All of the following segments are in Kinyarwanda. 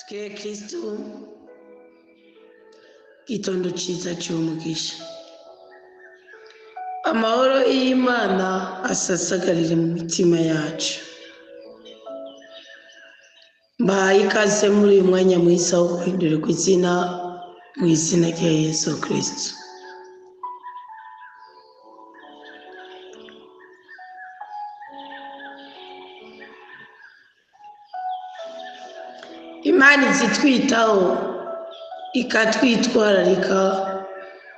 Twe Kristo gitondo ciza cy'umugisha. Amahoro y'Imana asasagarire mu mitima yacu. Mbahaye ikaze muri uyu mwanya mwiza wo guhindurirwa izina mu izina rya Yesu Kristo. Imana izitwitaho ikatwitwararika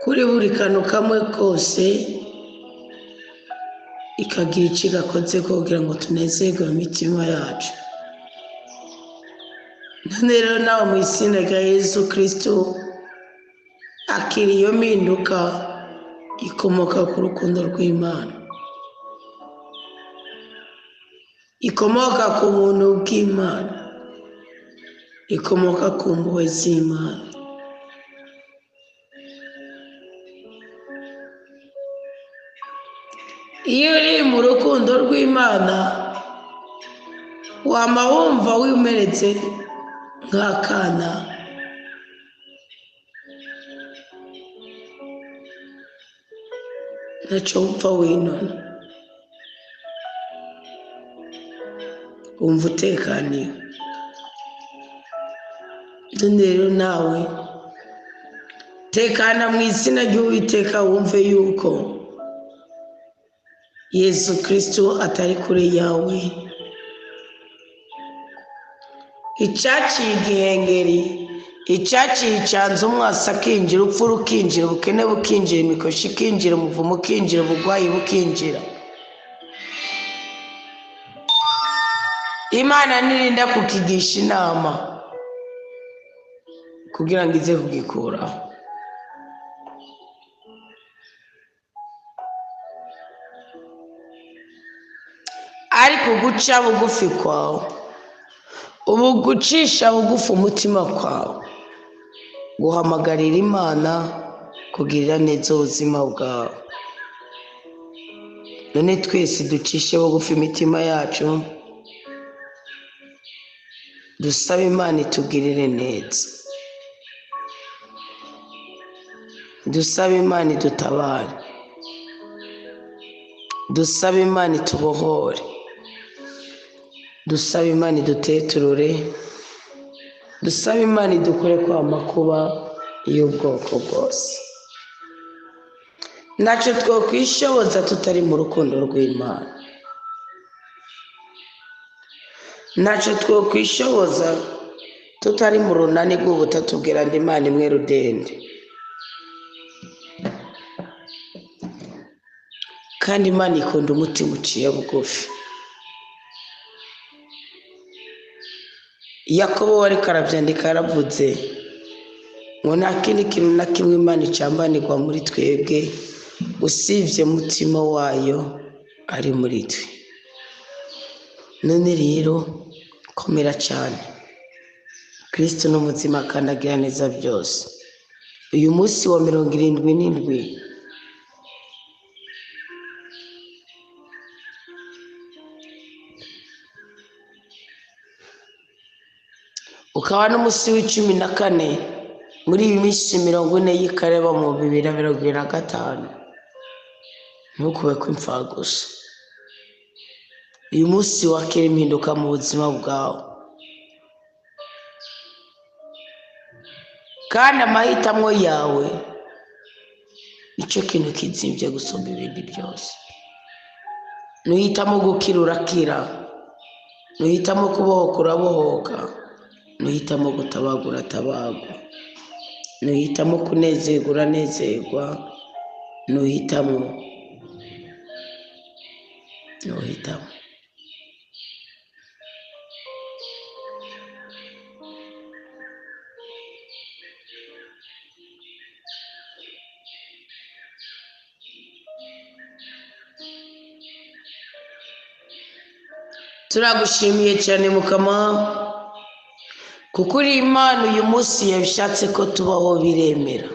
kuri buri kantu kamwe kose, ikagira icyo igakoze kugira ngo tunezerwe mu mitima yacu. None rero nawe mu izina rya Yesu Kristo akira iyo mpinduka ikomoka ku rukundo rw'Imana, ikomoka ku buntu bw'Imana, ikomoka ku mpuhwe z'Imana. Iyo uri mu rukundo rw'Imana wama wumva wimeretse nk'akana, ntacyo wumva winona, wumva utekaniwe. None rero nawe tekana mu izina ry'Uwiteka, wumve yuko Yesu Kristo atari kure yawe. Icyaciye igihengeri, icyaciye icyanzu, umwasi akinjira, upfu rukinjira, ubukene bukinjira, imikoshi ikinjira, umuvumo ukinjira, ubugwayi bukinjira. Imana nirinda kukigisha inama kugira ngo ize kugikuraho. Ariko guca bugufi kwawe, ubu gucisha bugufi umutima kwawe, guhamagarira Imana kugirira neza ubuzima bwawe. None twese ducishe bugufi imitima yacu, dusabe Imana itugirire neza, dusabe Imana idutabare, dusabe Imana itubohore, dusabe Imana iduteturure, dusabe Imana idukure kwa makuba y'ubwoko bwose. Ntacyo twokwishoboza tutari mu rukundo rw'Imana, ntacyo twokwishoboza tutari mu runani rw'ubutatu bw'iranda Imana imwe rudende. Kandi Imana ikunda umutima uciye bugufi. Yakobo wari karabyandika yaravuze ngo nta kindi kintu na kimwe Imana icambanirwa muri twebwe usibye umutima wayo ari muri twe. None rero komera cyane, Kristo ni umuzima kandi agira neza byose. Uyu munsi wa 77 ukaba n'umunsi w'14 muri iyi minsi 40 y'ikareba mu 2025. Ntukube kwimfa gusa. Uyu munsi wakira impinduka mu buzima bwawe, kandi amahitamo yawe nicyo kintu kizimbye gusumba ibindi byose. Nuhitamo gukira urakira, nuhitamo kubohoka urabohoka, nuhitamo gutabagura uratabagwa, nuhitamo kunezerwa uranezerwa, nuhitamo. Turagushimiye cyane Mukama, kuko uri Imana uyu munsi yabishatse ko tubaho biremera.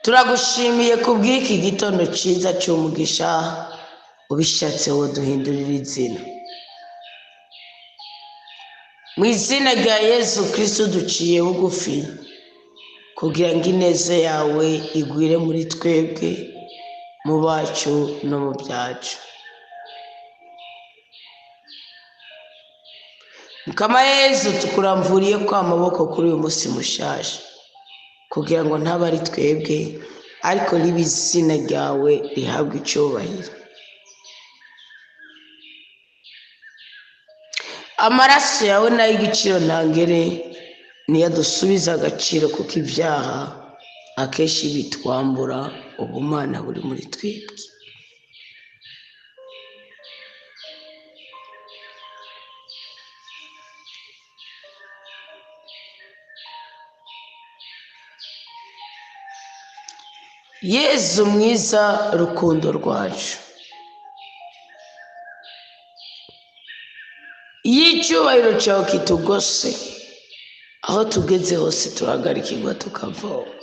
Turagushimiye kubw'iki gitondo cyiza cy'umugisha, ubishatse wo duhindurira izina. mu izina rya Yesu Kristo duciye bugufi kugira ngo ineza yawe igwire muri twebwe, mu bacu no mu byacu. Mukama Yesu tukuramvuriye ko amaboko kuri uyu munsi mushasha kugira ngo ntabe ari twebwe ariko ribe izina ryawe rihabwe icyubahiro. Amaraso yawe n'ay'igiciro ntangere niyo adusubiza agaciro, kuko ibyaha akenshi bitwambura ubumana buri muri twebwe. Yezu mwiza, rukundo rwacu, iyo icyubahiro cyawe kitugose, aho tugeze hose turahagarikirwa tukavoma.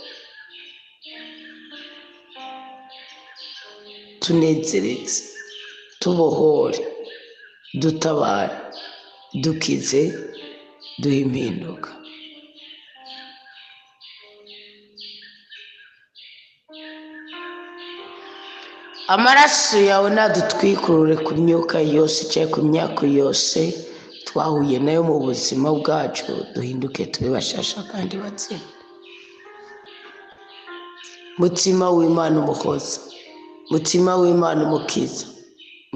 Tunezeretse, tubohore, dutabare, dukize, duhe impinduka. Amaraso yawe nadutwikurure ku myuka yose cyangwa ku myaka yose twahuye nayo mu buzima bwacu, duhinduke tube bashasha kandi bazima. Mutima w'Imana umuhoza, mutima w'Imana umukiza,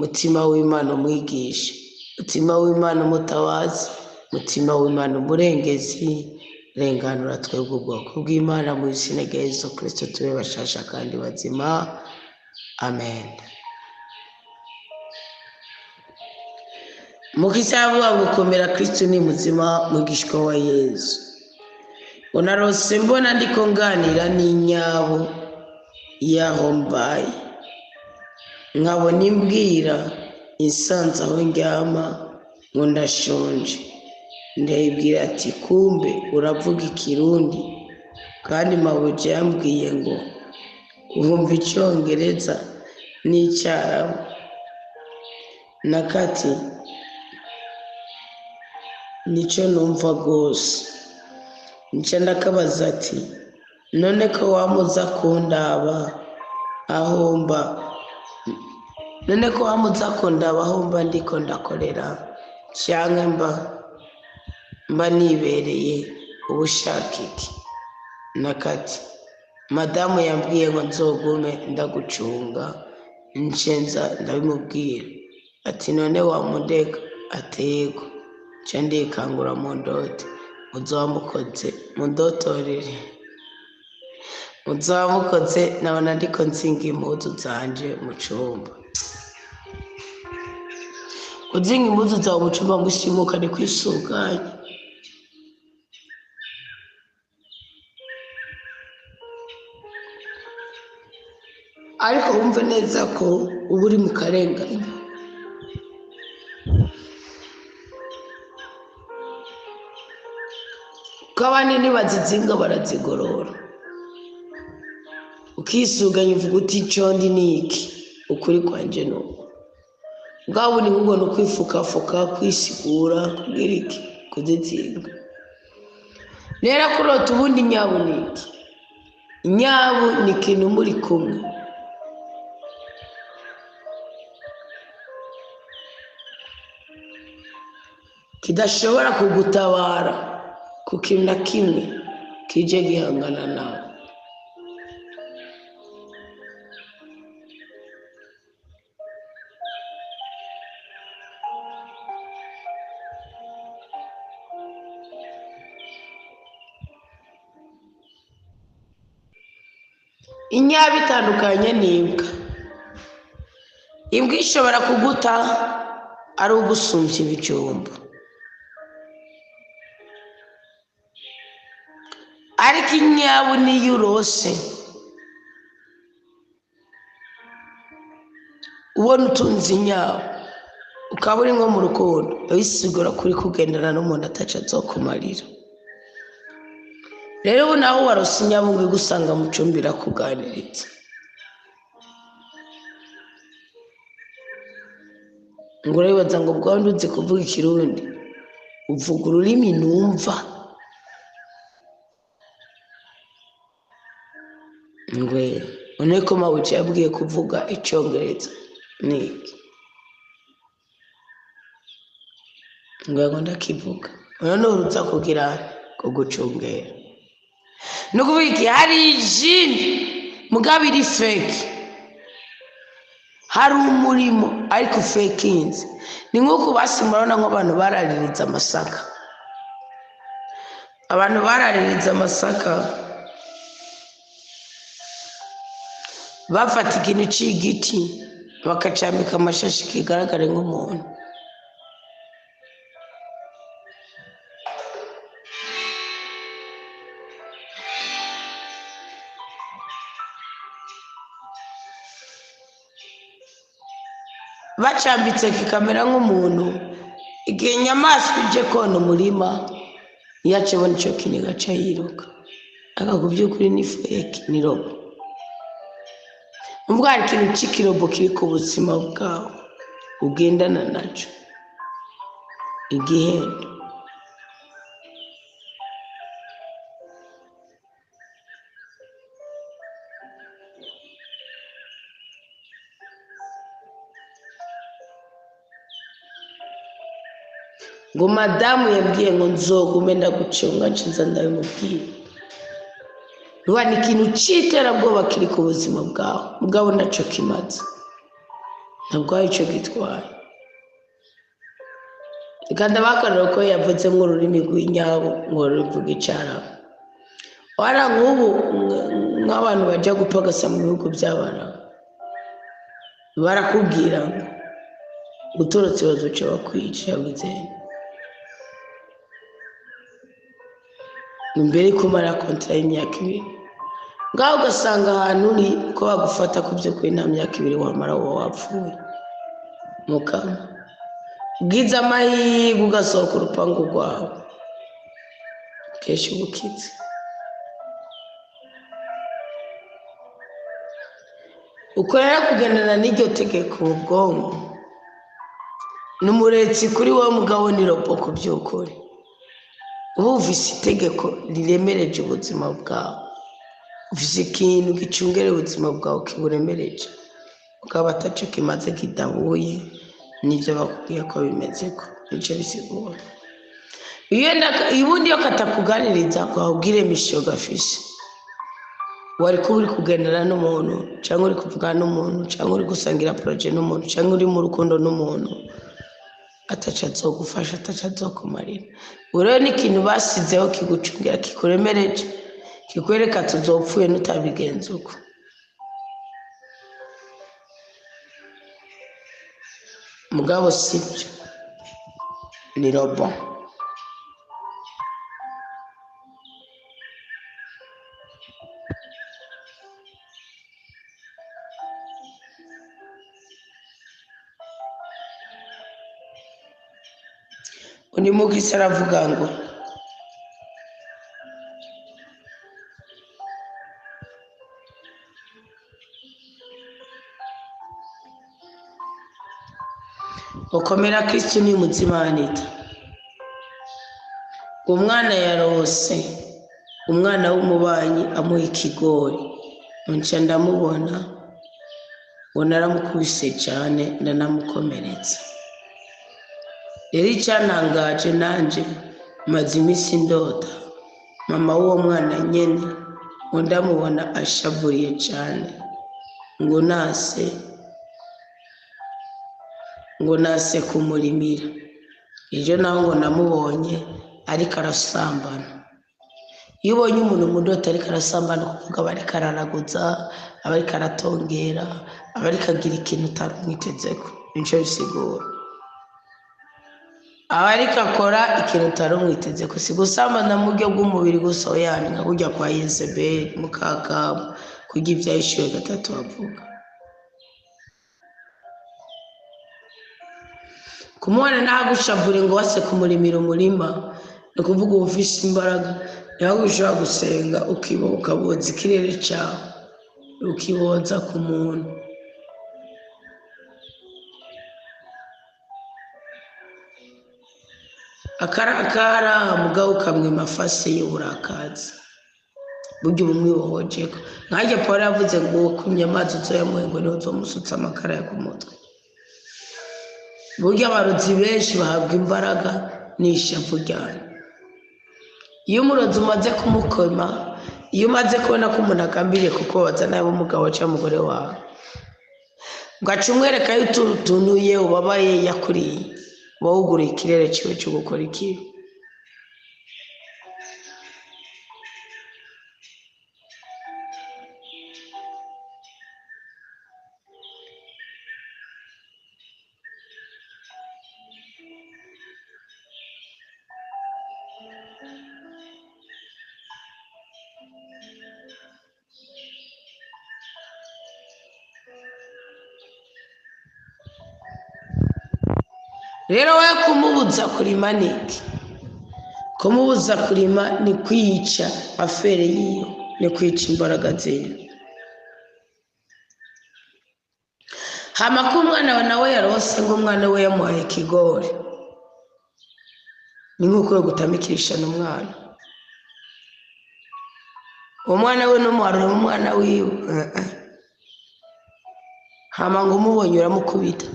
mutima w'Imana umwigisha, mutima w'Imana umutabazi, mutima w'Imana umurengezi, renganura twebwe ubwoko bw'Imana mu izina rya Yesu Kristo tube bashasha kandi bazima. Amen. Mukishabu gukomera Kristo ni muzima, mwigishwa wa Yesu. Unarose mbona ndiko nganira n'inyabo yaho mbaye, nkabona imbwira insanze aho ndyama ngo ndashonje. Ndayibwira ati kumbe uravuga ikirundi, kandi mabuja yambwiye ngo urumva icyongereza n'icyarabu. Nakati nicyo numva rwose. Nicyo ndakabaza ati none ko wamuza kundaba aho mba, none ko wamuza kundaba aho mba ndiko ndakorera, cyangwa mba nibereye ubushaka iki? Nakati madamu yambwiye ngo nzogume ndagucunga. Nshenza ndabimubwira ati none wamundeka? Atego. Nca ndikangura mu ndoto, muzomukoze mundotorere, muzomukoze. Nabona ndiko nzinga impuzu zanje mu cumba. Kuzinga impuzu zawe mu cumba ngo ushimuka ni kwisuganya. Ariko wumve neza ko uba uri mu karengane. Ko abandi nibazizinga barazigorora, ukisuganya uvuga uti icyo ndi ni iki? Ukuri kwanje ni uko. Bwaba ni ngo ni ukwifukafuka, kwisigura, kubwira iki? Kuzizinga. Rero kurota ubundi nyabu ni iki? Nyabu ni ikintu muri kumwe, kidashobora kugutabara ku kintu na kimwe kije gihangana nawe. Inyabo itandukanye n'imbwa. Imbwa ishobora kuguta ari ugusumbya ibijumba, ariko inyabu niyo urose ubona utunze inyabu ukaba uri nko mu rukundo, bisigura kuri kugendana n'umuntu ataca azokumarira. Rero ubu naho warose inyabu ngo igusanga mu cumbi irakuganiriza, ngo urabibaza ngo bwaba nduzi kuvuga ikirundi, uvuga ururimi numva ngwe uneko mabuce yabwiye kuvuga icyongereza niki ngo ndakivuga none urutsa kugira ko gucungera no kubiki hari jini mugabiri fake hari umurimo ariko fakinze ni nko basimurana nk'abantu baraririza amasaka bafata ikintu c'igiti bakacambika amashashi kigaragare nk'umuntu bacambitse kikamera nk'umuntu igihe inyamaswa ije kona umurima yacibona ico kiniga cayiruka akakuvyukuri ni fake ni robo ubwo hari ikintu c'ikirobo kiri ku buzima bwawe ugendana naco igihendo ngo madamu yabwiye ngo nzogume ndagucunga ncinza ndabimubwira ruba ni ikintu c'iterabwoba kiri ku buzima bwawe mugabo naco kimaze ntabwo hari ico gitwaye kandi abakarira ko yavuze nk'ururimi rw'inyabo ngo ruvuga icarabu wara nk'ubu nk'abantu baja gupagasa mu bihugu by'abarabu barakubwira ngo utorotse bazoca bakwica wizeye imbere kumara kontra y'imyaka 2 ngaho ugasanga ahantu uri ko bagufata ku byo kuri nta myaka 2 wamara wowe wapfuye mukama bwiza amahirwe ugasohoka urupangu rwawe kesha ubukitse ukorera kugendana n'iryo tegeko mu bwonko n'umuretsi kuri wowe mugabo ni robo ku by'ukuri ubu ufise itegeko riremereje ubuzima bwawe ufise ikintu gicungere ubuzima bwawe kiburemereje ukaba ataco kimaze kidahuye n'ivyo bakubwiye ko bimeze ko nico bisigura ibundi yo katakuganiriza kwabwire misho gafise wari kuba uri kugendana n'umuntu cyangwa uri kuvugana n'umuntu cyangwa uri gusangira projet n'umuntu cyangwa uri mu rukundo n'umuntu ataca azogufasha ataca azokumarira urebe n'ikintu basizeho kigucungira kikuremereje kikwereka tuzopfuye n'utabigenza uko mugabo sibyo ni robo undi mugisi aravuga ngo ukomera Kristo ni umutima anita umwana yarose umwana w'umubanyi amuha ikigori nca ndamubona ngo naramukubise cyane ndanamukomeretsa rero icyantangaje nanje maze iminsi ndota mama w'uwo mwana nyene ngo ndamubona ashavuriye cyane ngo nase kumurimira ejo naho ngo namubonye ariko arasambana iyo ubonye umuntu mu ndota ariko arasambana kuvuga aba ariko araraguza aba ariko aratongera aba ariko agira ikintu utarumwitezeko nico bisigura aba ariko akora ikintu utarumwitezeko si gusambana mu buryo bw'umubiri gusa oyani nka burya kwa Yezebeli mukakamu kurya ivyahishwe 3 bavuga kumubona ntagushavure ngo wase kumurimira umurima no kuvuga ubufise imbaraga yaho ushobora gusenga ukiboka boza ikirere cyawe ukiboza ku muntu akarakara mugabo ukamwima afase y'uburakazi burya ubumwibohojeko nkajya Paul yavuze ngo kumya amazi uzoyamuhe ngo niho uzomusutsa amakara ku mutwe burya abarozi benshi bahabwa imbaraga n'ishavu ryanyu iyo umurozi umaze kumukoma iyo umaze kubona ko umuntu agambiriye kukubaza nawe umugabo cyangwa umugore wawe ugaca umwereka y'utuntu ye ubabaye yakuriye wawuguriye ikirere cyiwe cyo gukora ikibi rero we kumubuza kurima niki kumubuza kurima ni kwica afere yiyo ni kwica imbaraga ziyo hama ko umwana nawe yarose ngo umwana we yamuhaye ikigori ni nk'uko yo gutamikirisha n'umwana umwana we n'umuharuro umwana wiwe hama ngo umubonye uramukubita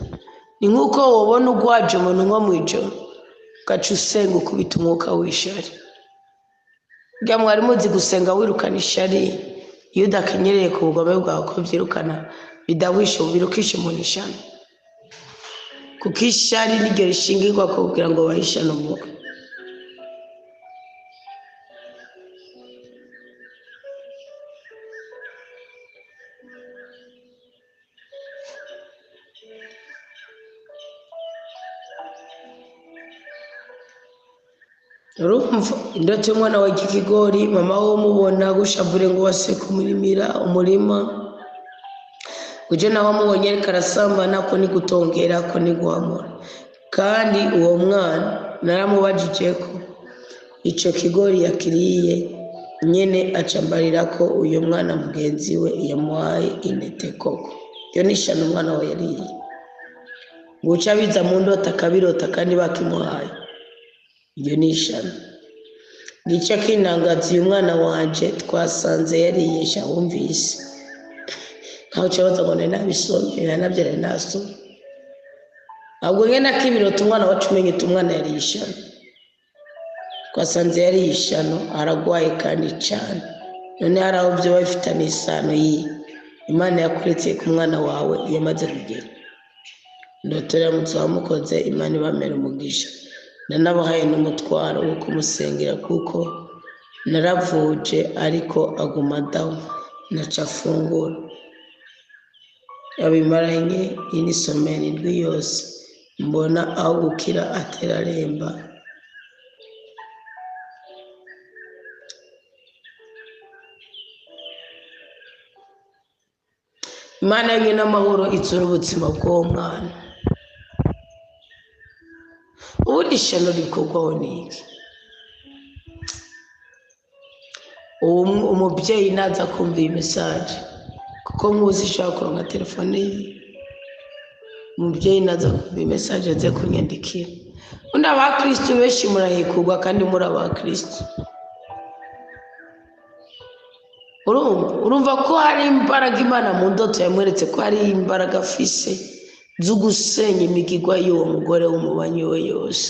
ni nk'uko wabona ugwaje umuntu nko mu ijoro ugaca usenga ukubita umwuka w'ishari bwa mwari muzi gusenga wirukana ishari iyo udakenyereye ku bugome bwawe ko byirukana bidahwisha birukisha umuntu ishano kuko ishari niryo rishingirwa kugira ngo bahishane umwuka urumva indoto y'umwana wa kikigori mama wo mubona gushavure ngo wase kumurimira umurima uje nawe mubonye ariko arasambana ko ni gutongera ko ni guhamura kandi uwo mwana naramubajije ko ico kigori yakiriye nyene acambarira ko uyo mwana mugenzi we yamuhaye intete koko yo nishana umwana we yariye guca biza mu ndota kabirota kandi bakimuhaye iyo nishana gica kinangazi uyu mwana wanje twasanze yariyesha wumvise nkaho cyabaza ngo nabisomye nabyare naso ahubwo ngena kibirota umwana wacu umenye umwana yariyishana twasanze yariyishano aragwaye kandi cyane none haraho byo bafitanye isano yi Imana yakuretse ku mwana wawe yamaze kugera ndotera mutsamukoze Imana ibamera umugisha nanabahaye n'umutwaro wo kumusengera kuko naravuje ariko aguma dawo naca afungura yabimaranye inisomera indwi yose mbona aho gukira ateraremba Imana ye n'amahoro itsura ubuzima bw'uwo mwana ubundi ishano rikorwaho n'iki umubyeyi naza kumva iyi mesaje kuko nkuzi ishaka kuronka telefone ye umubyeyi naza kumva iyi mesaje aze kunyandikira undi abakristo benshi murahikurwa kandi muri abakristo urumva ko hari imbaraga Imana mu ndoto yamweretse ko hari imbaraga afise zo gusenya imigigwa y'uwo mugore w'umubanyi we yose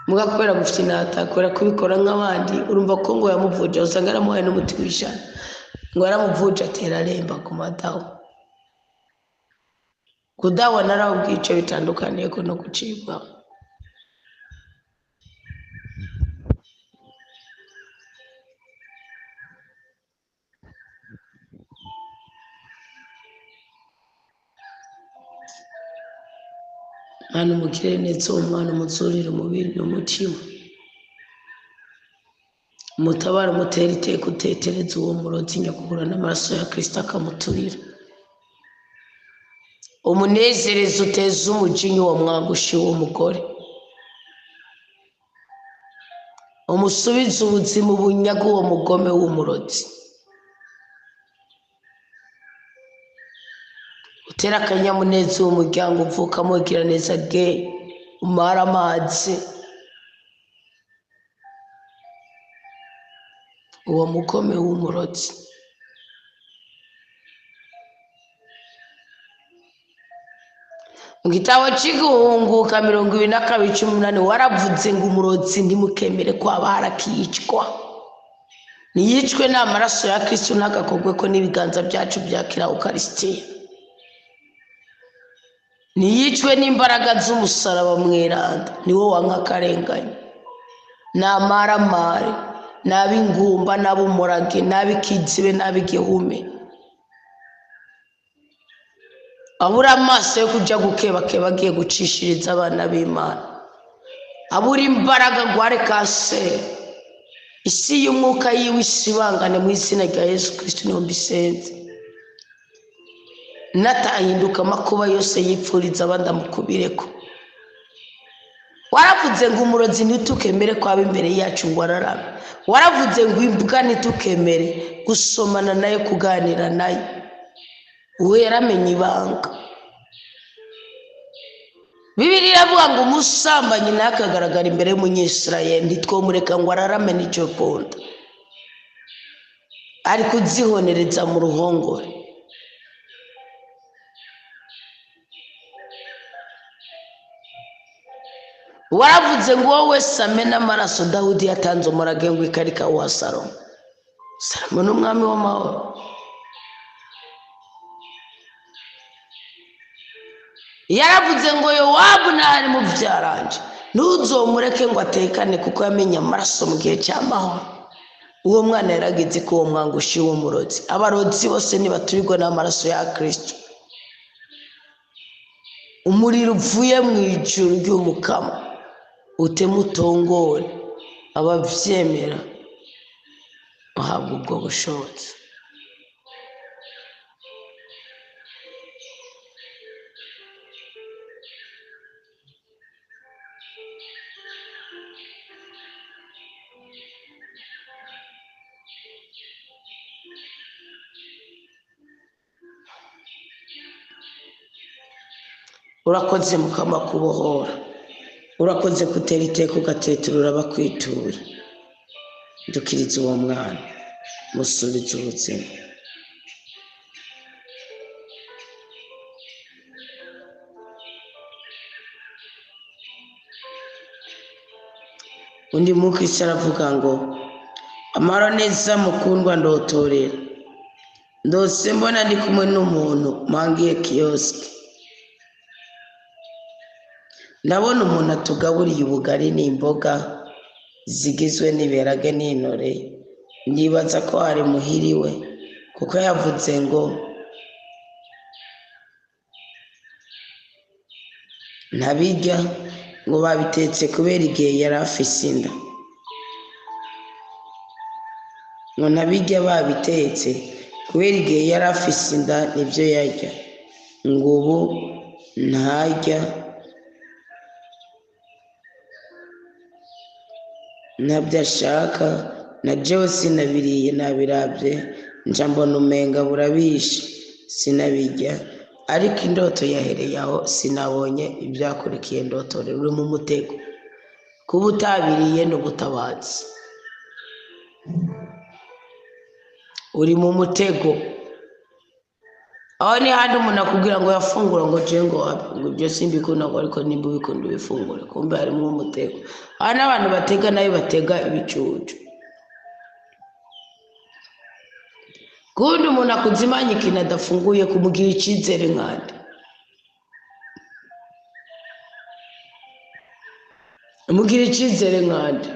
mugakubera gufite inata kubera kubikora nk'abandi urumva ko ngo yamuvuje usanga yaramuhaye n'umuti w'ishano ngo yaramuvuje ateraremba ku madaho kudawa naraho bwice bitandukaniye ko no gucibwa hano umukire neza umwana umuzurira umubiri n'umutima umutabara umutera iteka utetereza uwo murozi nyakugura n'amaraso ya Kristo akamuturira umunezereza uteza umujinya uwo mwagushi w'uwo mugore umusubiza ubuzima ubunyaga uwo mugome w'umurozi utera akanyamuneza uwo muryango uvukamo ugira neza ge umara amazi, uwo mukome w'umurozi. Mu gitabo cy'Iguhunguka 22:18 waravuze ngo umurozi ntimukemere ko aba harakicwa, niyicwe n'amaraso ya Kristo ntagakogwe ko n'ibiganza byacu byakira Ukarisitiya, niyicwe n'imbaraga z'umusaraba mweranda. Niwo wanka akarengane, n'amaramare, n'ab'ingumba, n'ab'umurage, n'ab'ikizibe, n'ab'igihume, abura amaso yo kujya gukebakeba agiye gucishiriza abana b'Imana, abura imbaraga gware kanseri, isi y'umwuka yiwe isibangane mu izina rya Yesu Kristo niho mbisenze. Natahinduka amakuba yose yipfuriza abandi amukubireko. Waravuze ngo umurozi ntitukemere ko aba imbere yacu ngo ararame. Waravuze ngo imbwa ntitukemere gusomana nayo, kuganira nayo. Uwe yaramenye ibanga. Bibiliya iravuga ngo umusambanyi ntakagaragara imbere y'umunyisirayeli, ntitwomureka ngo ararame n'icyo ponda, ari kuzihonereza mu ruhongore. Waravuze ngo wowe wese amena amaraso Dawudi yatanze umurage ngo ikarika wa Salomo. Salomo ni umwami w'amahoro. Yaravuze ngo Yowabu ntari mu byaranje, ntuzomureke ngo atekane kuko yamenye amaraso mu gihe cy'amahoro. Uwo mwana yaragize ko uwo mwangushi w'umurozi. Abarozi bose ntibaturirwa n'amaraso ya Kristo. Umuriro uvuye mu ijuru ry'umukama utemutongore, abavyemera bahabwa ubwo bushobozi. Urakoze mukama kubohora, urakoze kutera iteka ugateturura abakwituye. Dukiriza uwo mwana, musubize ubuzima. Undi mukristo aravuga ngo amara neza mukundwa ndotorera, ndose mbona ndi kumwe n'umuntu mangiye kioski, ndabona umuntu atugaburiye ubugari n'imboga zigizwe n'iberage n'intore, ndibaza ko ari muhiriwe kuko yavuze ngo ntabirya ngo babitetse kubera igihe yari afise inda, ngo ntabirya babitetse kubera igihe yari afise inda nibyo yarya, ngo ubu ntarya ntabyo ashaka. Na jewe sinabiriye nabirabye, nja mbona umenga burabishe sinabirya, ariko indoto yahereye aho sinabonye ibyakurikiye. Ndotore uri mu mutego, kuba utabiriye n'ubutabazi, uri mu mutego. Aho ni handi umuntu akubwira ngo yafungura ngo je ngo ibyo simbikunda ngo ariko nimba ubikunda ubifungure, kumbe harimo umutego. Aha n'abantu batega nayo batega ibicucu. Kundi umuntu akuzimanya ikintu adafunguye kumugira icyizere nkande. Umugira icyizere nkande.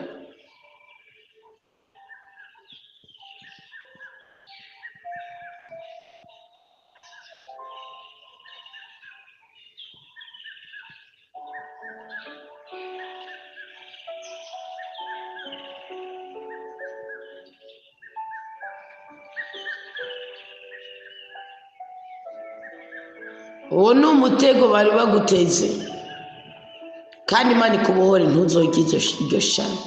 Uwo ni umutego bari baguteze, kandi Imana ikubohore ntuzogire iryo shano.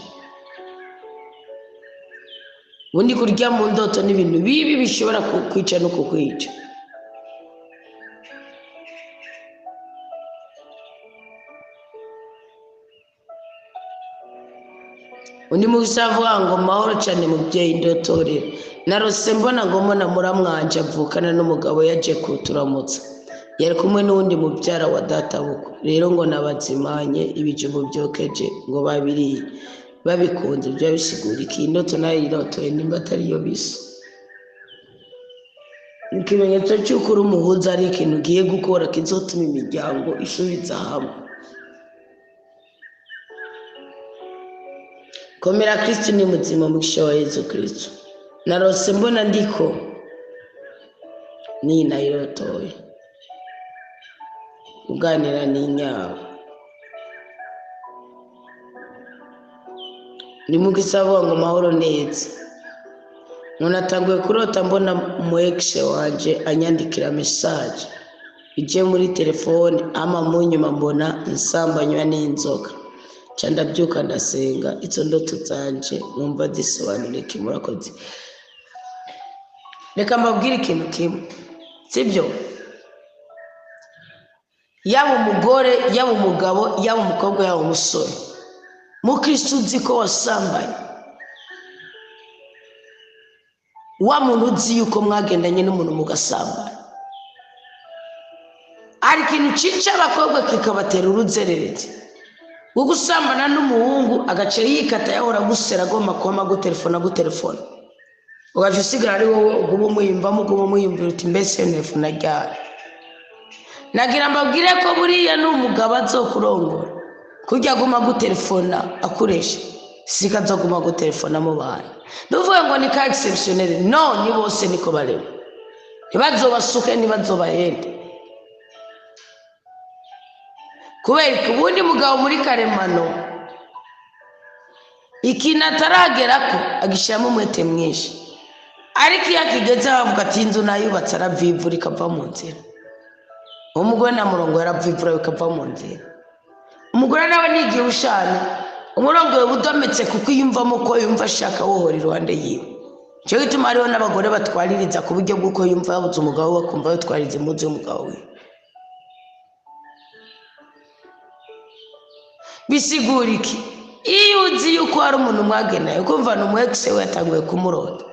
Ubundi kurya mu ndoto n'ibintu bibi bishobora kukwica no kukwica. undi mugisavuga ngo mahoro cyane mubyeyi ndotorera narose mbona ngo mona muramwanje avukana n'umugabo yaje kuturamutsa yari kumwe n'undi mubyara wa databuko rero ngo nabazimanye ibijumbu byokeje ngo babiri babikunze byo bisigura ikindoto nayo irotoye nimba atari yo bisa ikimenyetso cy'uko uri umuhuza ari ikintu ugiye gukora kizotuma imiryango isubiza hamwe komera Kristo ni muzima mugisha wa Yesu Kristo narose mbona ndiko ni nayirotoye uganira n'inyawo ni mugisabo ngo mahoro neza munatanguye kurota mbona muexe wanje anyandikira message ije muri telefone ama munyuma mbona nsambanywa n'inzoka cyanda byuka ndasenga izo ndoto zanje numva zisobanura iki murakoze reka mbabwire ikintu kimwe sibyo yaba umugore yaba umugabo yaba umukobwa yaba umusore mu Kristo uzi ko wasambanye wa muntu uzi yuko mwagendanye n'umuntu mugasambana ari ikintu cica abakobwa kikabatera uruzererezi wo gusambana n'umuhungu agace yikata yahora gusera agomba kwama gutelefona ugaje usigara ari wowe ugubu muyumvira uti mbese nefuna ryari nagira mbabwire ko buriya n'umugabo azokurongora kujya guma gutelefona akuresha sika azoguma gutelefona mu bana nduvuga ngo ni ka exceptionnel no ni bose niko bareba ntibazobasuke ntibazobahende kubera ubundi mugabo muri karemano ikintu ataragerako agishiramo umwete mwinshi ariko iyo akigeze avuga ati inzu nayubatse aravivura ikava mu nzira umugore na murongo yaravivura bikava mu nzira umugore nawe nigiye ushane umurongo we budometse kuko yumvamo ko yumva ashaka wohora iruhande yiwe cyo gituma hariho n'abagore batwaririza ku buryo bw'uko yumva yabuze umugabo bakumva batwaririza impuzu y'umugabo we bisigura iki iyo uzi yuko hari umuntu mwagenaye ukumva ni umuexe we yatanguye kumurota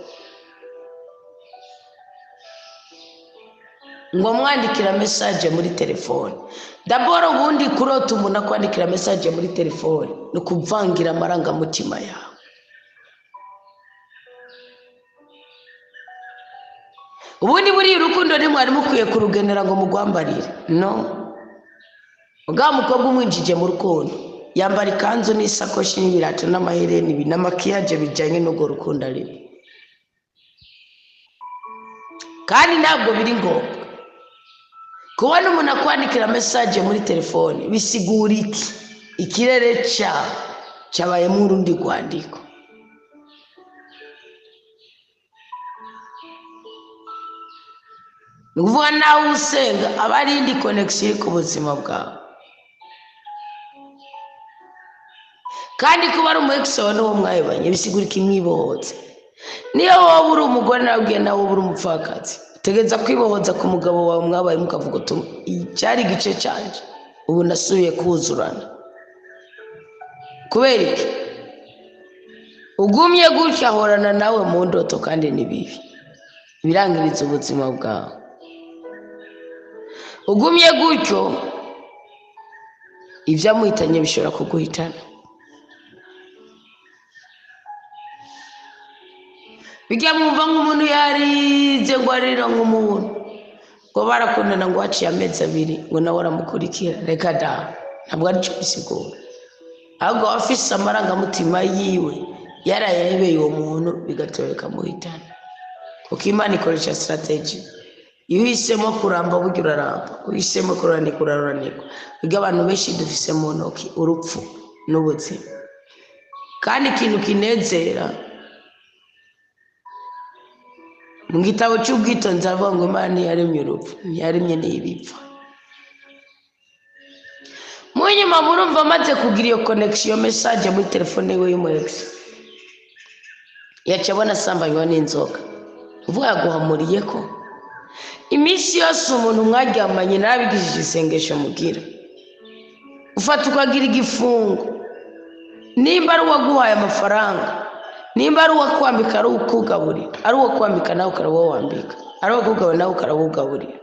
ngo mwandikira message muri telefone d'abord ubundi kurota umuntu akwandikira message muri telefone no kuvangira amarangamutima yawe ubundi buri urukundo ni mwari mukwiye kurugenera ngo mugwambarire no ubwa mukobwa umwinjije mu rukundo yambara ikanzu n'isakoshi n'ibirato n'amahereni n'amakiyaje bijyanye n'ubwo rukundo ari kandi ntabwo biri ngombwa kubona umuntu akwandikira message muri telefone bisigura iki ikirere cyabayemo urundi rwandiko nuvuga nawe usenga abari indi connection ku buzima bwawe kandi kuba ari umuexe wa n'uwo mwayibanye bisigura iki mwibohotse niyo wowe uri umugore nawe ubwiye nawe uri umupfakazi tegeza kwibohoza ku mugabo wawe mwabaye mukavuga uti icyari igice cyanje ubu nasubiye kuzurana kubera iki ugumye gutya ahorana nawe mu ndoto kandi ni bibi birangiriza ubuzima bwawe ugumye gutyo ibyamuhitanye bishobora kuguhitana bijya mwumva nk'umuntu yarize ngo arira nk'umuntu ngo barakundana ngo waciye amezi abiri ngo nawe aramukurikira reka da ntabwo ari cyo bisigura ahubwo afise amarangamutima yiwe yarayebeye uwo muntu bigatera bikamuhitana kuko Imana ikoresha strategy iyo uhisemo kuramba burya uraramba uhisemo kuranika uraroranikwa biga abantu benshi dufise mu ntoki urupfu n'ubuzima kandi ikintu kinezera mu gitabo cy'ubwitonzi avuga ngo Imana ntiyaremye urupfu ntiyaremye n'ibipfa mu nyuma murumva amaze kugira iyo connection message muri telefone ye y'umuexe yaca abona asambanywa n'inzoka uvuga yaguhamuriye ko iminsi yose umuntu mwaryamanye nabigishije isengesho mugira ufata ukagira igifungo nimba ari uwaguhaye amafaranga, nimba ari uwakwambika ari ukugaburira, ari uwakwambika nawe ukarawo wambika, ari uwakugaburira nawe ukarawo ugaburira,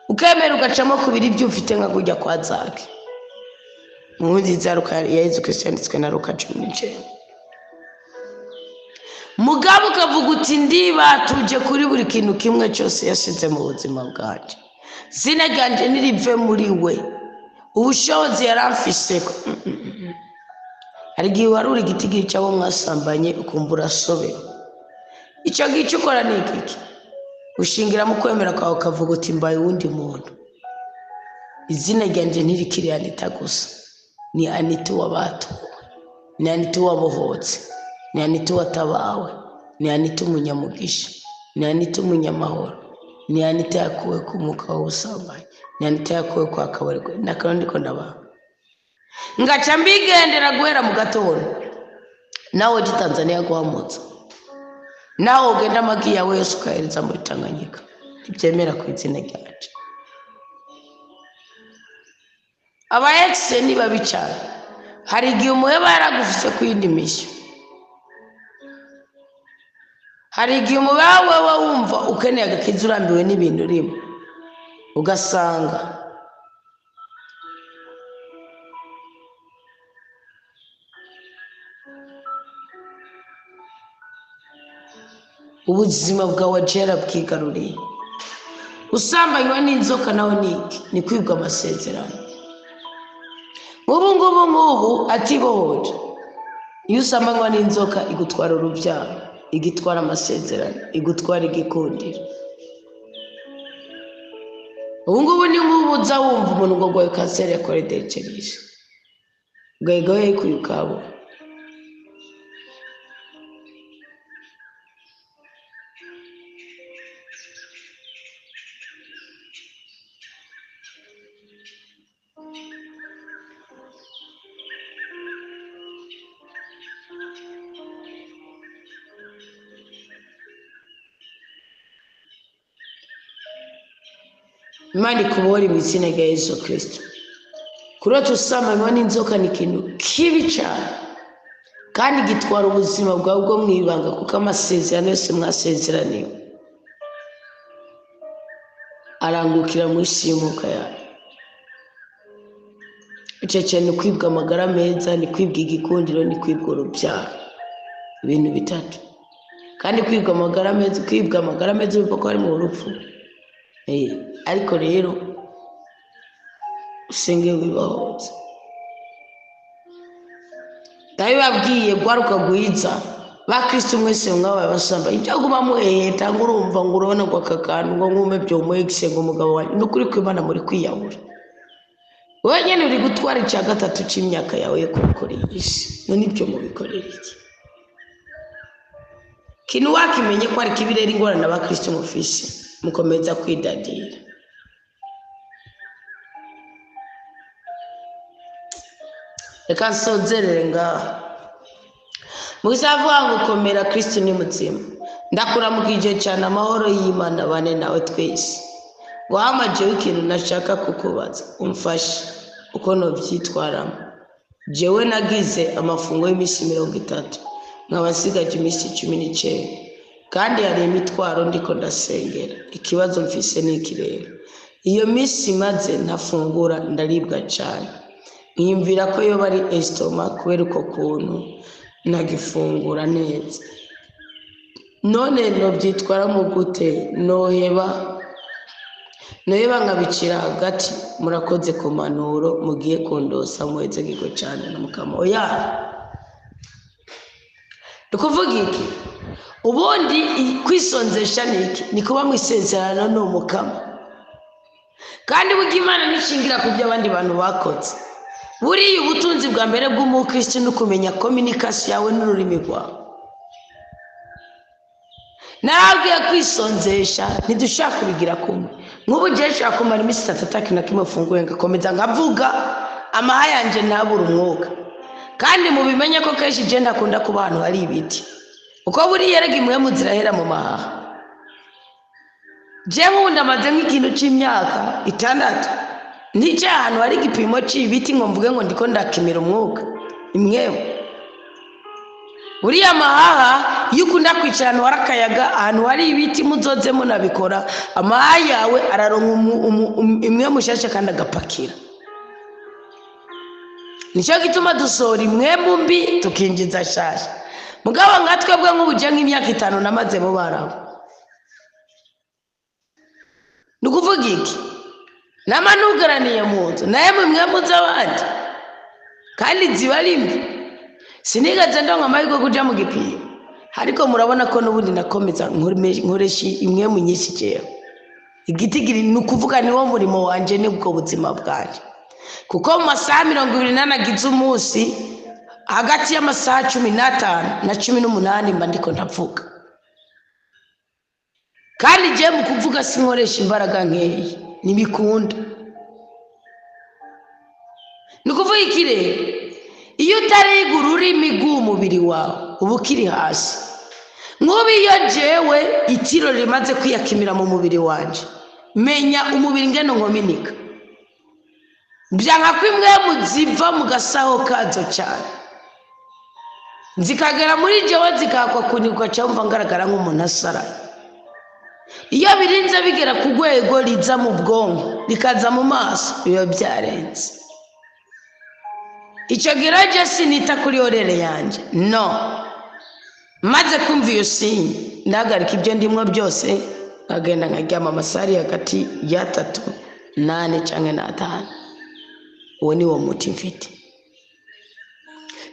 ukemera ugacamo kubira ibyo ufite nka kujya kwa Zake. Mu nziza ya Yesu Kristo yanditswe na Luka 19. Mugabo ukavuga uti ndibatuje kuri buri kintu kimwe cyose yashize mu buzima bwacu, zina ryanje nirive muri we, ubushobozi yaramfise. Hari igihe waruri igiti cy'abo mwasambanye ukumva urasobera, icyo gice ukora ni iki? Ushingira mu kwemera kwawe ukavuga uti mbaye uwundi muntu. Izina ryanje ntirikiri Anita gusa, ni Anita wabatuwe, ni Anita wabohotse, ni Anita watabawe, ni Anita umunyamugisha, ni Anita umunyamahoro, ni Anita yakuwe ku mwuka w'ubusambanyi, ni Anita yakuwe kwa kabarirwe. Nakandi ko ndaba ngaca mbigendera guhera mu gatondo, nawe di Tanzania guhamutsa, nawe ugenda amagi yawe yose ukahereza muri Tanganyika, ntibyemera ku izina ryacu. Aba ex ni babi cyane. Hari igihe umuheba yaragufise ku yindi mishyo, hari igihe umuheba wumva ukeneye agakiza urambiwe n'ibintu urimo, ugasanga ubuzima bwawe jera bwigaruriye. Usambanywa n'inzoka nawe niki? Ni kwibwa amasezerano. Ngubu atibohoje. Iyo usambanywa n'inzoka igutwara urubyaro, igitwara amasezerano, igutwara igikundiro. Ngubu ni uza wumva umuntu ngo gwaye kanseri ya koledekerisha, gwaye kuyukabo. Imana ikubore mu izina rya Yesu Kristo. Kurota usambanywa n'inzoka ni ikintu kibi cyane, kandi gitwara ubuzima bwawe bwo mwibanga, kuko amasezerano yose mwasezeraniwe arangukira mu isi y'umwuka yawe. Icyo cyane kwibwa amagara meza, ni kwibwa igikundiro, ni kwibwa urubyaro. Ibintu bitatu. Kandi kwibwa amagara meza bivuga ko ari mu rupfu. Ariko rero usenge wibahoze. Ndabibabwiye gwaruka guiza ba Kristo mwese mwabaye basamba, ibyo guma muheta ngo urumva ngo urabona ngo akakantu ngo ngume byo muegise ngo umugabo wanyu n'ukuri kw'Imana muri kwiyahura. Wowe nyene uri gutwara icya gatatu cy'imyaka yawe yo kubikorera isi, none ibyo mubikorera iki? Kintu wakimenye ko ari kibirera ingorane ba Kristo mufise, mukomeza kwidadira. Reka nsozerere ngaha. Muzavuga ngo komera, Kristo ni mutima. Ndakuramukije cyane, amahoro y'Imana bane nawe twese. Wahamaje w'ikintu nashaka kukubaza, umfashe uko nobyitwaramo. Jewe nagize amafungo y'imisi 30, nkabasigaje imisi 19, kandi hari imitwaro ndiko ndasengera. Ikibazo mfise ni iki rero? Iyo misi maze ntafungura ndaribwa cyane, nkiyumvira ko yoba ari estoma kubera uko kuntu nagifungura neza. None nobyitwaramo gute? Noheba nkabicira hagati. Murakoze ku manuro mugiye kondosa, muheze gigo cyane na mukama. Oya, dukuvuga iki? Ubundi kwisonzesha niki? Ni kuba mwisezerano no mukama. Kandi Imana nishingira ku byo abandi bantu bakoze. Buriya ubutunzi bwa mbere bw'umukristo no kumenya communication yawe n'ururimi rwawe. Narabwiye kwisonzesha ntidushaka kubigira kumwe. Nk'ubu je shaka kumara imisi 3 na kimwe funguye ngakomeza ngavuga amaha yanje nabura umwuka. Kandi mubimenye ko kenshi je ndakunda kuba ahantu hari ibiti, uko buriya rege imwe muzirahera mu mahaha. Je nkunda maze nk'ikintu c'imyaka 6 nije ahantu hari igipimo c'ibiti ngo mvuge ngo ndiko ndakimira umwuka. imwemu uriya mahaha iyo ukunda kwicara ahantu hari akayaga ahantu hari ibiti muzoze munabikora amahaha yawe araronka imwe mushasha kandi agapakira. Nicyo gituma dusohora imwembu mbi tukinjiza shasha. Mugabo nka twebwe nk'ubuje nk'imyaka 5 namaze mu baraho. Nukuvuga iki? Namanugaraniye mu nzu naye mwembu z'abandi kandi ziba rimwe. Sinigaze ndonka amahirwe kuja mu gipimo ariko murabona ko n'ubundi nakomeza nkoresha imwe mu nyinshi cyera. Igitigiri nukuvuga niwo murimo wanje n'ubwo buzima bwanje kuko mu masaha 28 agize umunsi hagati y'amasaha 15 na 18 mba ndiko ndavuga kandi je mu kuvuga sinkoresha imbaraga nkeyi nibikunda. Nukuvuga iki rero iyo utariga ururimi rw'umubiri wawe uba ukiri hasi. Nk'ubu iyo jewe itiro rimaze kwiyakimira mu mubiri wanje menya umubiri ngene nkominika byanka kwimwe muziva mu gasaho kazo cyane zikagera muri jewe zikakwa kunyuka cyumva ngaragara nk'umuntu asaraye. Iyo birinze bigera ku rwego riza mu bwonko rikaza mu maso biba byarenze. Icyo geraje sinita kuri orere yanje no maze kumva iyo sinye ndagarika ibyo ndimwo byose nkagenda nkaryama amasari hagati ya 3 8 canke na 5. Uwo ni wo muti mfite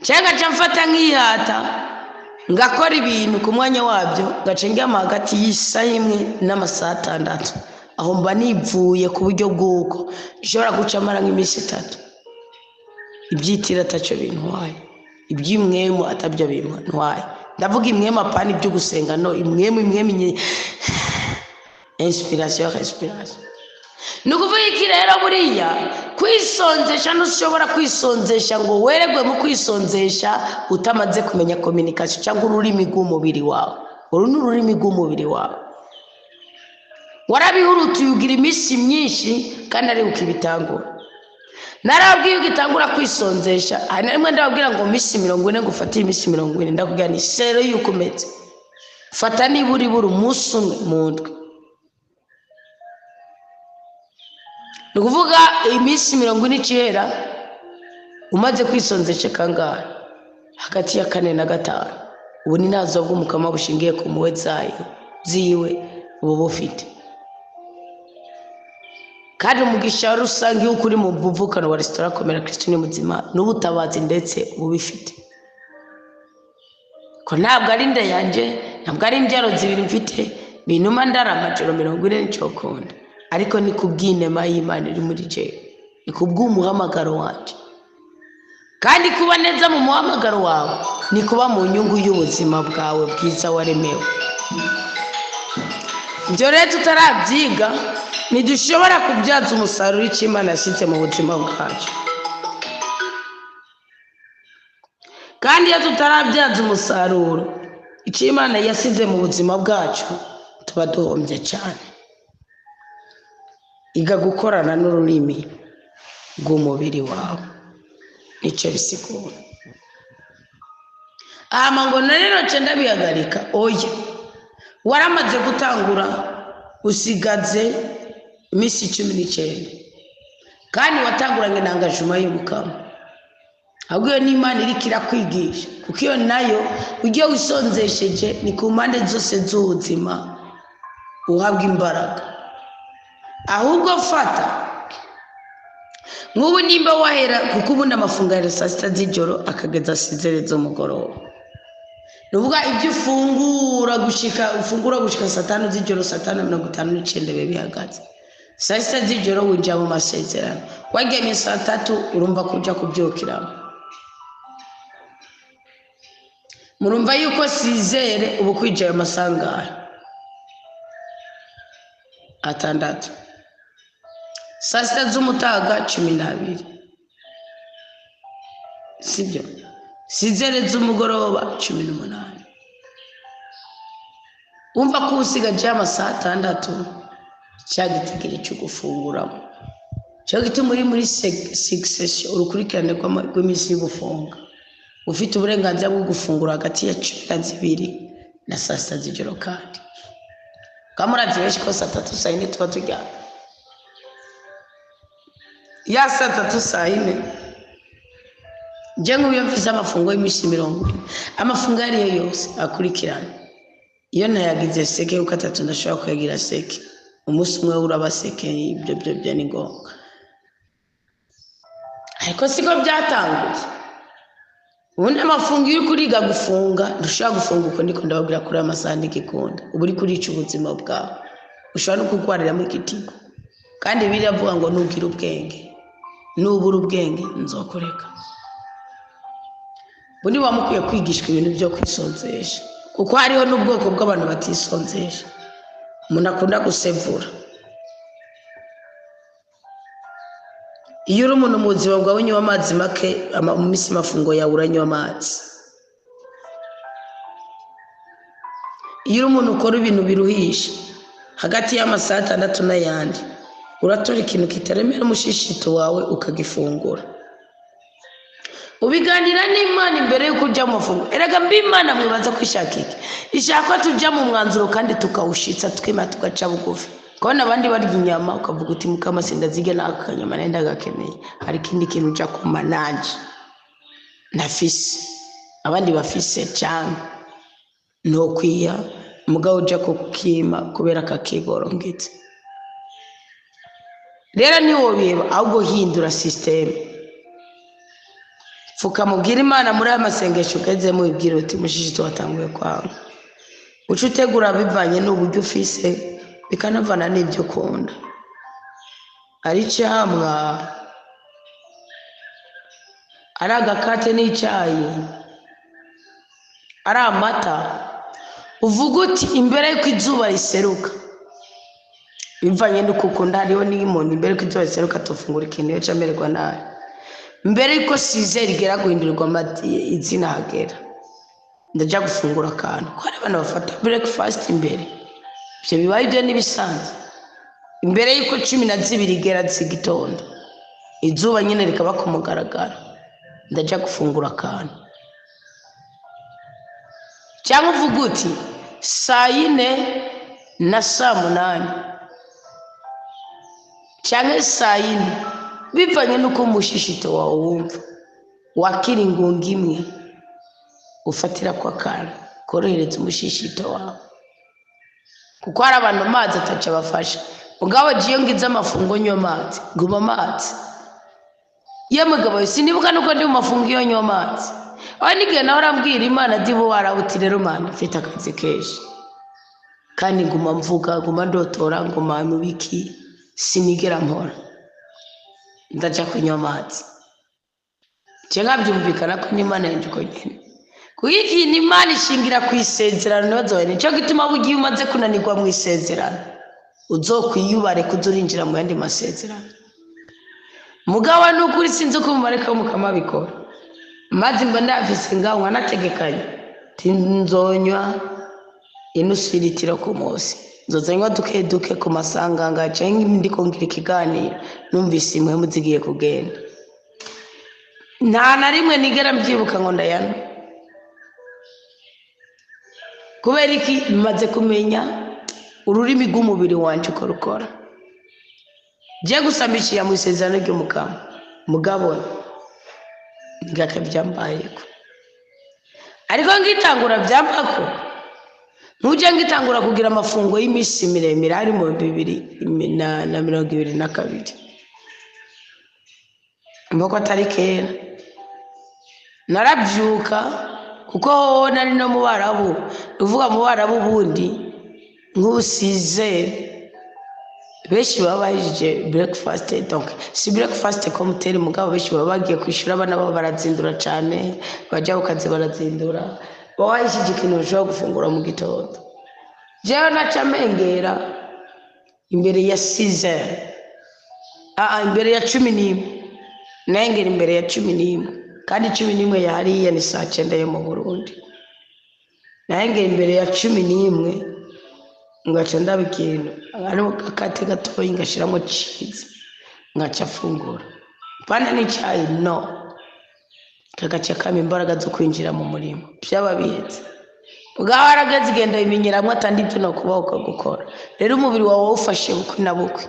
cyangwa cyamfata nkihata ngakora ibintu ku mwanya wabyo gacengyama hagati y'isa imwe n'amasaha 6 aho mba nivuye ku buryo bwuko ishobora gucamara nk'iminsi 3 ibyitira tacho bintwaye ibyimwemo atabyo bintwaye. Ndavuga imwemo apana ibyo gusenga no imwemo inspiration respiration. Nukuvuga iki rero buriya kwisonzesha ntushobora kwisonzesha ngo weregwe mu kwisonzesha utamaze kumenya communication cyangwa ururimi rw'umubiri wawe. Uru ni ururimi rw'umubiri wawe warabihurutiye ugira iminsi myinshi kandi ari ukibitangura. Narabwiye ugitangura kwisonzesha hari rimwe ndababwira ngo misi 40 ngufatiye misi 40 ndakubwira ni sero yuko umeze fata niburi buri umunsi umwe mu ndwi. Nukuvuga imisi 40 umaze kwisonzesha kangahe hagati ya 4 na 5 ubu ni nazo bw'umukama bushingiye ku muwe zayo ziwe ubu bufite kandi umugisha rusange y'ukuri mu buvukano wa restaurant Komera Christine muzima n'ubutabazi ndetse ubifite ko ntabwo ari nda yanje ntabwo ari imbyaro zibiri mfite binuma ndara amajoro 40 n'icokunda ariko ni kubw'inema y'Imana iri muri je ni kubw'umuhamagaro wanje kandi kuba neza mu muhamagaro wawe ni kuba mu nyungu y'ubuzima bwawe bwiza waremewe. Ibyo rero tutarabyiga ntidushobora kubyaza umusaruro w'Imana yashyize mu buzima bwacu kandi iyo tutarabyaza umusaruro Imana yasize mu buzima bwacu tuba duhombye cyane. Iga gukorana n'ururimi rw'umubiri wawe nicyo bisigura. Ngo rero cyenda bihagarika oya waramaze gutangura usigaze imisi 19 kandi watanguranye na engagement y'umukama ahubwo iyo n'Imana iri kirakwigisha kuko iyo nayo ugiye wisonzesheje ni ku mpande zose z'ubuzima uhabwa imbaraga. Ahubwo fata nk'ubu nimba wahera kuko ubundi amafunguro saa 6 z'ijoro akageza 6 z'umugoroba nuvuga ibyo ufungura gushika saa 5 z'ijoro saa 5:59 bibe bihagaze saa 6 z'ijoro winjira mu masezerano wagemye saa 3 urumva kuja kubyukiramo murumva yuko sizere ubu kwijaye amasangara 6 saa 6 z'umutaga 12 sibyo sizere z'umugoroba 18 umva ko usigaje amasaha 6 cyagitegere cyo gufunguramo cyo gituma muri succession urukurikirane rw'imisi yo gufunga ufite uburenganzira bwo gufungura hagati ya 12 na saa 6 z'ijoro kandi kamurazi benshi ko saa 3 saa 4 tuba turyama ya saa 3 saa 4 je nguye mfise amafungo y'imisi 40 amafungo yari yose akurikirana iyo nayagize seke uko 3 ndashobora kuyagira seke umunsi umwe uraba seke ibyo ni ngombwa ariko siko byatanguye ubundi amafungo uri kuriga gufunga ndushaka gufunga uko ndiko ndababwira kuri amasaha n'igikunda ubu uri kurica ubuzima bwawe ushobora no kugwarira mu gitigo kandi biravuga ngo nugira ubwenge nubura ubwenge nzokoreka bundi wamukwiye kwigishwa ibintu byo kwisonzesha kuko hariho n'ubwoko bw'abantu batisonzesha umuntu akunda gusevura iyo uri umuntu mu buzima bwawe unywa amazi make mu minsi mafungo yawe uranywa amazi iyo uri umuntu ukora ibintu biruhisha hagati y'amasaha 6 n'ayandi uratora ikintu kitaremera umushishito wawe ukagifungura ubiganira n'Imana imbere yo kujya mu mafungo erega mbimana mwibaza kwishakike ishaka tujya mu mwanzuro kandi tukawushitsa twema tugaca bugufi kona abandi barya inyama ukavuga uti mukama sindazige nakanyama nenda gakeneye hari kindi kintu uja kumananje nafise abandi bafise cyane no kwiya mugabo uja kukima kubera kakigorongitse rero ni wobiba ahubwo hindura system fuka mubwira Imana muri amasengesho keze mu ibwiro uti mushishito watanguye kwanga ucutegura bivanye n'uburyo ufise bikanavana n'ibyo kunda ari cyamwa ari agakate n'icyayi ari amata uvuga uti imbere y'uko izuba riseruka bivanye n'uko ukunda hariho n'imoni imbere y'uko izuba riseruka tufungura ikintu yo camererwa nabi mbere y'uko sizeri igera guhindurirwa izina hagera ndaja gufungura akantu ko hari abantu bafata breakfast imbere ibyo bibaye ibyo n'ibisanzwe imbere y'uko 12 igera z'igitondo izuba nyine rikaba ku mugaragaro ndaja gufungura akantu cyangwa uvuga uti saa 4 na saa 8 cyangwa saa 4 bivanye n'uko umushishito wawe wumva wakira ingunga imwe ufatira kwa kana korohereza umushishito wawe kuko hari abantu amazi ataca bafasha mugabo jiyo ngize amafungo nywa amazi guma amazi ye mugabo sinibuka nuko ndi mu mafungo yo nywa amazi aho nige nawe arambwira Imana dibo warabuti rero Mana mfite akazi keshi kandi nguma mvuga nguma ndotora nguma mubiki sinigera mpora ndaja kunywa amazi cenga byumvikana ko n'Imana yanje ko nyene kuyiki n'Imana ishingira kwisezerano nazo nico gituma bugiye umaze kunanirwa mu isezerano uzokwiyubare kuzurinjira mu yandi masezerano mugabo n'ukuri sinzi ko mumareka mukama bikora mazi mba ndafise ngaho nkanategekanye tinzonywa inusiritira ku munsi nzozanywa duke ku masanganga cenga ndiko ngira ikiganiro numvise imwe muzigiye kugenda nta na rimwe nigera mbyibuka ngo ndayana kubera iki maze kumenya ururimi rw'umubiri wanje uko rukora je gusambishiya mu isezerano ry'umukama mugabo ngaka byambayeko ariko ngitangura byambako ntuje ngitangura kugira amafungo y'imisi miremire ari mu 2022 mboko atari kera narabyuka kuko nari no mu Barabu uvuga mu Barabu bundi nk'usize beshi babajije breakfast donc si breakfast comme tel mugabo beshi babagiye kwishura abana babo barazindura cyane bajya ukaze barazindura bawajije ikintu cyo gufungura mu gitondo jewe nacamengera imbere ya 6 imbere ya 11 nengera imbere ya 11 kandi 11 yahariye ni saa 9 yo mu Burundi nengera imbere ya 11 ngaca ndabikintu ari akate gatoyi ngashiramo cheese ngaca fungura pana ni chai no kagaca kama imbaraga zo kwinjira mu murimo byaba bihetse ubwawe aragaze igenda bimenyeramo atandi ibyo no kubaho ukagukora rero umubiri wawe wawufashe bukwi na bukwi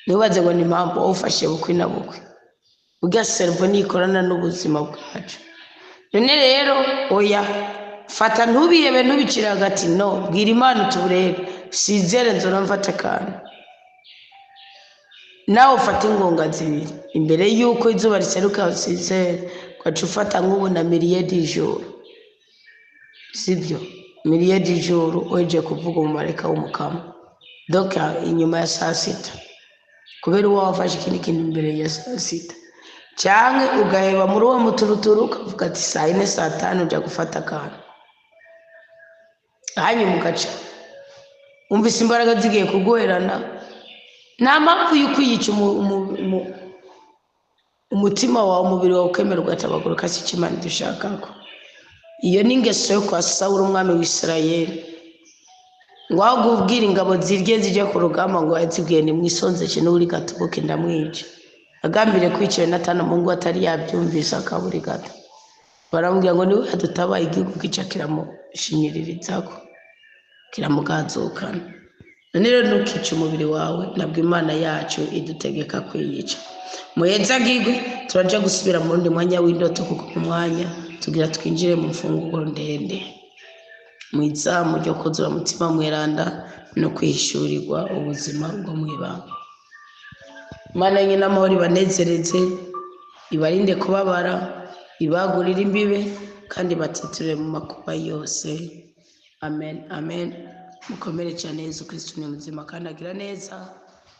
ntibaze ngo ni impamvu wawufashe bukwi na bukwi ubwa servo nikorana n'ubuzima bwacu none rero oya fata ntubihebe ntubicire hagati no bwira Imana uturebe sizere nzora mfata akantu nawe ufata ingonga zibiri imbere y'uko izuba riseruka sizere kwacu ufata nk'ubu na miliye d'ijoro sibyo miliye d'ijoro weje kuvuga umumareka w'umukama donc inyuma ya saa sita kubera uwo wafashe ikindi kintu imbere ya saa sita cyangwa ugaheba muri uwo muturuturu ukavuga ati saa 4 saa 5 ujya gufata akantu hanyuma ugaca umvise imbaraga zigiye kuguherana nta mpamvu y'uko yica umutima wawe umubiri wawe ukemerwa atabaguruka si kimana dushaka ko iyo ni ingeso yo kwa Sawuli umwami w'Isirayeli ngo aho kubwira ingabo zirye zijya ku rugamba ngo yazibwiye ni mwisonzeke n'uri gatubuke ndamwica agambire kwica Yonatani Mungu atari yabyumvise akaburi gato baramubwira ngo niwe adutabaye igihugu kica kiramushinyiririzako kiramugazukana none rero ntukice umubiri wawe nabwo Imana yacu idutegeka kwiyica muheza gigwe turaje gusubira mu rundi mwanya w'indoto kuko umwanya tugira twinjire mu mfunguro ndende mu izamu ryo kuzura mutima mweranda no kwishyurirwa ubuzima bwo mwibanga Imana nyina amahoro ibanezereze ibarinde kubabara ibagurira imbibe kandi batiture mu makuba yose amen amen mukomere cyane Yesu Kristo ni muzima kandi agira neza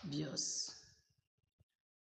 byose.